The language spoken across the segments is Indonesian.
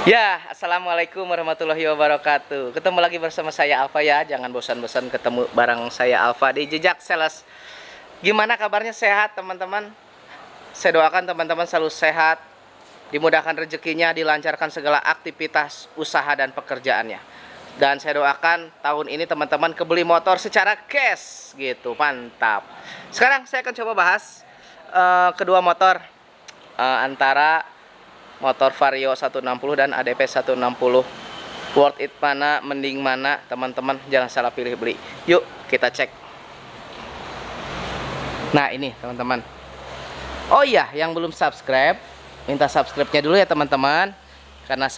Ya, assalamualaikum warahmatullahi wabarakatuh. Ketemu lagi bersama saya Alfa ya. Jangan bosan-bosan ketemu bareng saya Alfa di Jejak Sales. Gimana kabarnya, sehat teman-teman? Saya doakan teman-teman selalu sehat, dimudahkan rezekinya, dilancarkan segala aktivitas usaha dan pekerjaannya. Dan saya doakan tahun ini teman-teman kebeli motor secara cash gitu, mantap. Sekarang saya akan coba bahas kedua motor, antara motor Vario 160 dan ADV 160. Worth it mana, mending mana, teman-teman, jangan salah pilih beli. Yuk kita cek. Nah ini teman-teman. Oh iya, yang belum subscribe, minta subscribe-nya dulu ya teman-teman. Karena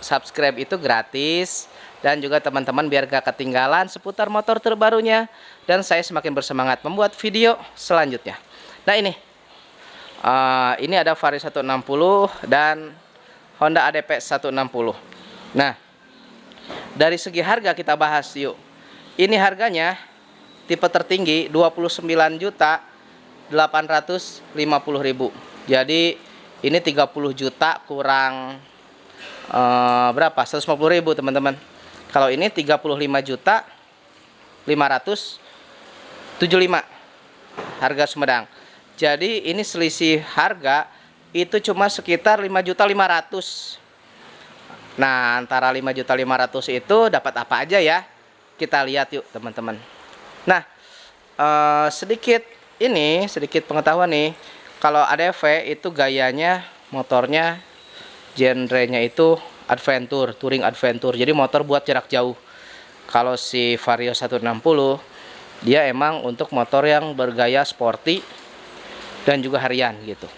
subscribe itu gratis. Dan juga teman-teman biar gak ketinggalan seputar motor terbarunya. Dan saya semakin bersemangat membuat video selanjutnya. Nah ini ada Vario 160 dan Honda ADV 160. Nah, dari segi harga kita bahas yuk. Ini harganya tipe tertinggi 29.850.000. Jadi ini 30 juta kurang berapa? 150.000 teman-teman. Kalau ini 35.575 harga Sumedang. Jadi ini selisih harga itu cuma sekitar 5.500.000. Nah, antara 5.500.000 itu dapat apa aja ya? Kita lihat yuk, teman-teman. Nah, sedikit pengetahuan nih. Kalau ADV itu gayanya motornya genrenya itu adventure, touring adventure. Jadi motor buat jarak jauh. Kalau si Vario 160 dia emang untuk motor yang bergaya sporty dan juga harian gitu.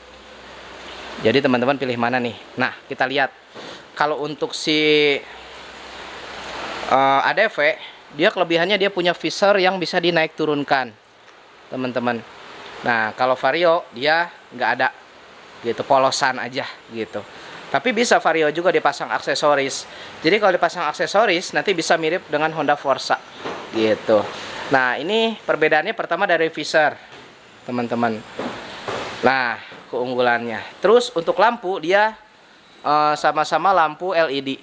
Jadi teman-teman pilih mana nih? Nah, kita lihat. Kalau untuk si ADV, dia kelebihannya dia punya visor yang bisa dinaik turunkan, teman-teman. Nah, kalau Vario dia nggak ada gitu, polosan aja gitu. Tapi bisa Vario juga dipasang aksesoris. Jadi kalau dipasang aksesoris nanti bisa mirip dengan Honda Forza gitu. Nah, ini perbedaannya pertama dari visor, teman-teman. Nah, keunggulannya. Terus untuk lampu dia sama-sama lampu LED.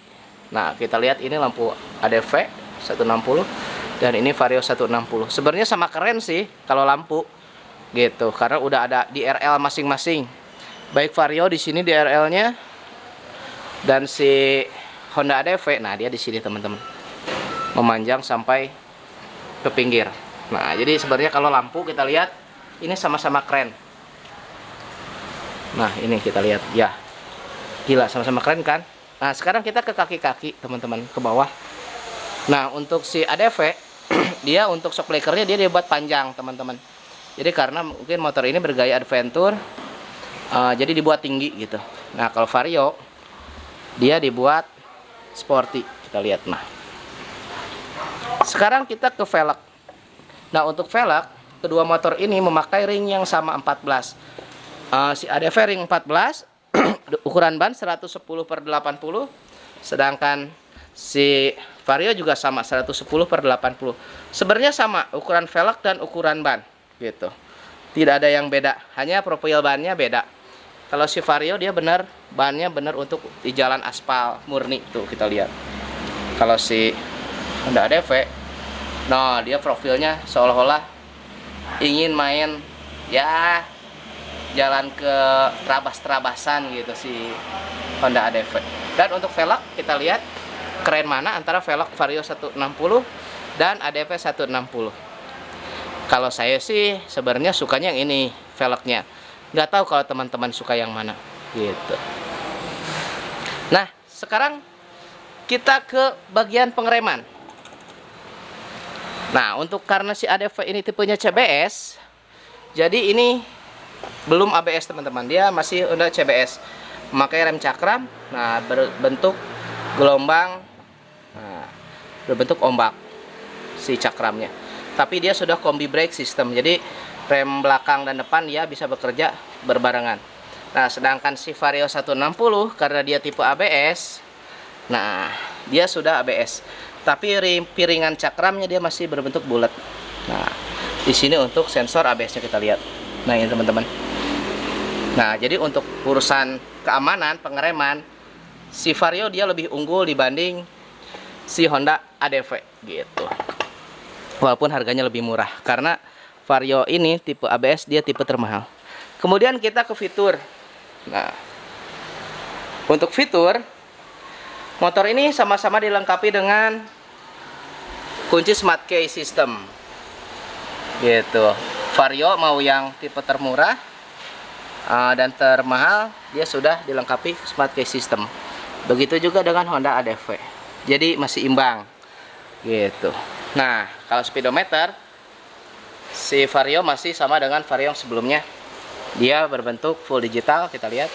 Nah, kita lihat ini lampu ADV 160 dan ini Vario 160. Sebenarnya sama keren sih kalau lampu gitu, karena udah ada DRL masing-masing. Baik Vario di sini DRL-nya dan si Honda ADV, nah dia di sini teman-teman. Memanjang sampai ke pinggir. Nah, jadi sebenarnya kalau lampu kita lihat ini sama-sama keren. Nah, ini kita lihat ya, gila sama-sama keren kan. Nah, sekarang kita ke kaki-kaki teman-teman, ke bawah. Nah, untuk si ADV dia untuk shock blackernya dia dibuat panjang teman-teman. Jadi karena mungkin motor ini bergaya adventure, jadi dibuat tinggi gitu. Nah, kalau Vario dia dibuat sporty, kita lihat. Nah, sekarang kita ke velg. Nah, untuk velg kedua motor ini memakai ring yang sama 14. Si ADV ring 14, ukuran ban 110/80, sedangkan si Vario juga sama 110/80. Sebenarnya sama ukuran velg dan ukuran ban gitu. Tidak ada yang beda, hanya profil bannya beda. Kalau si Vario dia benar bannya benar untuk di jalan aspal murni tuh, kita lihat. Kalau si Honda ADV, nah dia profilnya seolah-olah ingin main ya jalan ke terabas-terabasan gitu si Honda ADV. Dan untuk velg kita lihat keren mana antara velg Vario 160 dan ADV 160. Kalau saya sih sebenarnya sukanya yang ini velgnya. Nggak tahu kalau teman-teman suka yang mana gitu. Nah, sekarang kita ke bagian pengereman. Nah, untuk karena si ADV ini tipenya CBS, jadi ini belum ABS teman-teman, dia masih udah CBS, memakai rem cakram. Nah, berbentuk gelombang, nah, berbentuk ombak si cakramnya. Tapi dia sudah kombi brake system, jadi rem belakang dan depan dia bisa bekerja berbarengan. Nah, sedangkan si Vario 160 karena dia tipe ABS, nah dia sudah ABS, tapi piringan cakramnya dia masih berbentuk bulat. Nah, di sini untuk sensor ABS-nya kita lihat. Nah, ini teman-teman. Nah, jadi untuk urusan keamanan pengereman si Vario dia lebih unggul dibanding si Honda ADV gitu. Walaupun harganya lebih murah karena Vario ini tipe ABS dia tipe termahal. Kemudian kita ke fitur. Nah, untuk fitur motor ini sama-sama dilengkapi dengan kunci smart key system. Gitu. Vario mau yang tipe termurah dan termahal dia sudah dilengkapi smart key system. Begitu juga dengan Honda ADV. Jadi masih imbang. Gitu. Nah, kalau speedometer si Vario masih sama dengan Vario yang sebelumnya. Dia berbentuk full digital, kita lihat.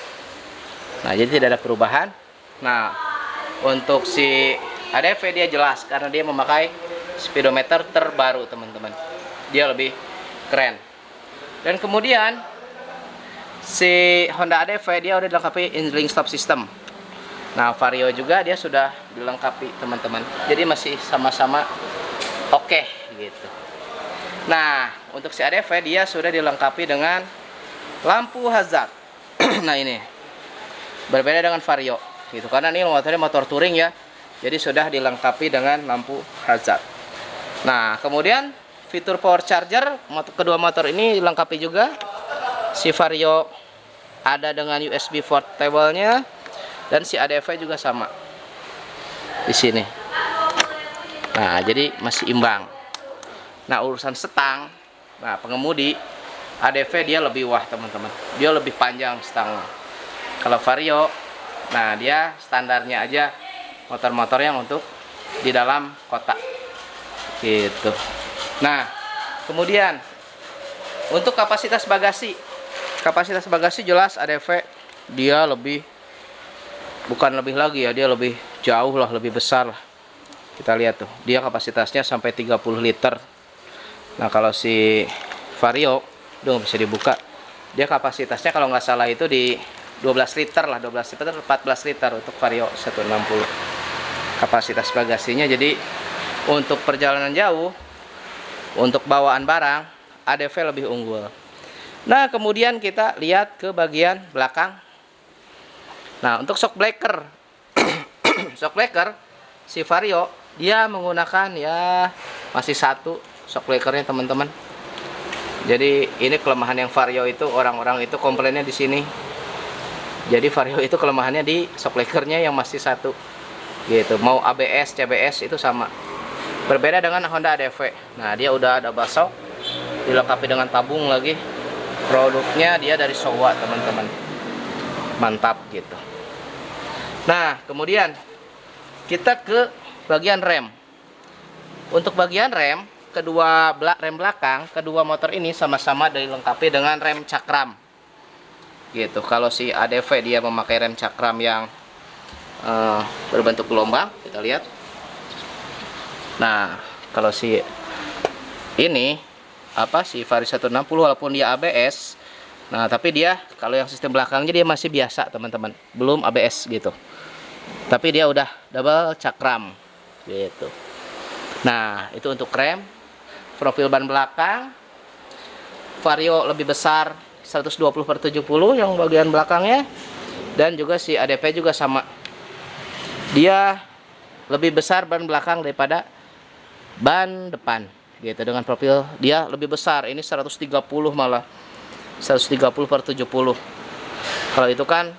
Nah, jadi tidak ada perubahan. Nah, untuk si ADV dia jelas karena dia memakai speedometer terbaru, teman-teman. Dia lebih keren. Dan kemudian si Honda ADV dia udah dilengkapi idling stop system. Nah, Vario juga dia sudah dilengkapi, teman-teman. Jadi masih sama-sama oke gitu. Nah, untuk si ADV dia sudah dilengkapi dengan lampu hazard. Nah, ini berbeda dengan Vario gitu karena ini motornya motor touring ya. Jadi sudah dilengkapi dengan lampu hazard. Nah, kemudian fitur power charger kedua motor ini dilengkapi juga. Si Vario ada dengan USB portable-nya dan si ADV juga sama di sini. Nah, jadi masih imbang. Nah, urusan setang, nah pengemudi ADV dia lebih wah, teman-teman. Dia lebih panjang setangnya. Kalau Vario, nah dia standarnya aja motor-motor yang untuk di dalam kota gitu. Nah, kemudian untuk kapasitas bagasi jelas ADV dia lebih, bukan lebih lagi ya, dia lebih jauh lah, lebih besar lah. Kita lihat tuh, dia kapasitasnya sampai 30 liter. Nah, kalau si Vario udah bisa dibuka, dia kapasitasnya kalau nggak salah itu di 12 liter lah, 12 liter 14 liter untuk Vario 160 kapasitas bagasinya. Jadi untuk perjalanan jauh, untuk bawaan barang ADV lebih unggul. Nah, kemudian kita lihat ke bagian belakang. Nah, untuk shock breaker shock breaker si Vario dia menggunakan ya masih satu shock breakernya, teman-teman. Jadi ini kelemahan yang Vario itu, orang-orang itu komplainnya di sini. Jadi Vario itu kelemahannya di shock breakernya yang masih satu gitu. Mau ABS, CBS itu sama. Berbeda dengan Honda ADV. Nah, dia udah ada shock, dilengkapi dengan tabung lagi. Produknya dia dari Showa, teman-teman. Mantap gitu. Nah, kemudian kita ke bagian rem. Untuk bagian rem, rem belakang kedua motor ini sama-sama dilengkapi dengan rem cakram. Gitu. Kalau si ADV dia memakai rem cakram yang berbentuk gelombang, kita lihat. Nah, kalau si ini si Vario 160 walaupun dia ABS, nah tapi dia kalau yang sistem belakangnya dia masih biasa, teman-teman, belum ABS gitu. Tapi dia udah double cakram gitu. Nah, itu untuk rem. Profil ban belakang Vario lebih besar 120/70 yang bagian belakangnya, dan juga si ADV juga sama. Dia lebih besar ban belakang daripada ban depan gitu, dengan profil dia lebih besar. Ini 130 malah 130/70. Kalau itu kan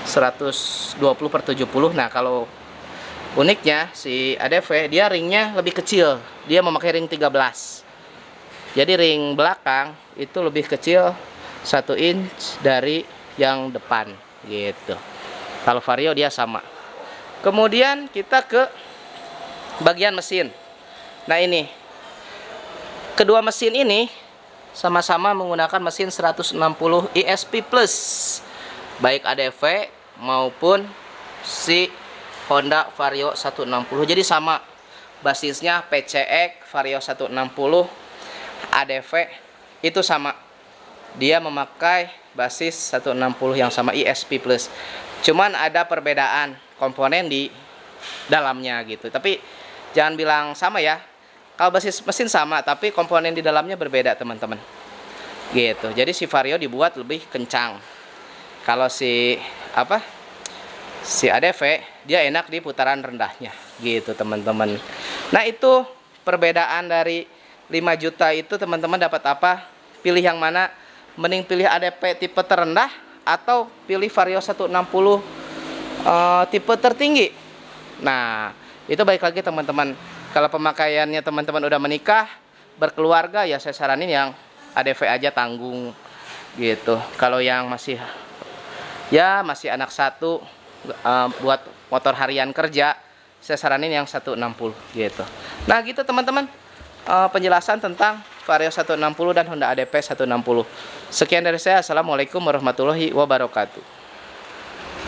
120/70. Nah, kalau uniknya si ADV dia ringnya lebih kecil, dia memakai ring 13. Jadi ring belakang itu lebih kecil 1 inch dari yang depan gitu. Kalau Vario dia sama. Kemudian kita ke bagian mesin. Nah, ini kedua mesin ini sama-sama menggunakan mesin 160 ESP Plus, baik ADV maupun si Honda Vario 160. Jadi sama basisnya, PCX Vario 160, ADV itu sama. Dia memakai basis 160 yang sama ESP Plus. Cuman ada perbedaan komponen di dalamnya gitu. Tapi jangan bilang sama ya. Kalau basis mesin sama, tapi komponen di dalamnya berbeda, teman-teman. Gitu. Jadi si Vario dibuat lebih kencang. Kalau si apa si ADV dia enak di putaran rendahnya gitu teman-teman. Nah itu perbedaan dari 5 juta itu teman-teman dapat apa? Pilih yang mana? Mending pilih ADV tipe terendah atau pilih Vario 160 tipe tertinggi. Nah itu baik lagi teman-teman. Kalau pemakaiannya teman-teman udah menikah, berkeluarga, ya saya saranin yang ADV aja tanggung gitu. Kalau yang masih anak satu, buat motor harian kerja, saya saranin yang 160 gitu. Nah gitu teman-teman, penjelasan tentang Vario 160 dan Honda ADV 160. Sekian dari saya. Assalamualaikum warahmatullahi wabarakatuh.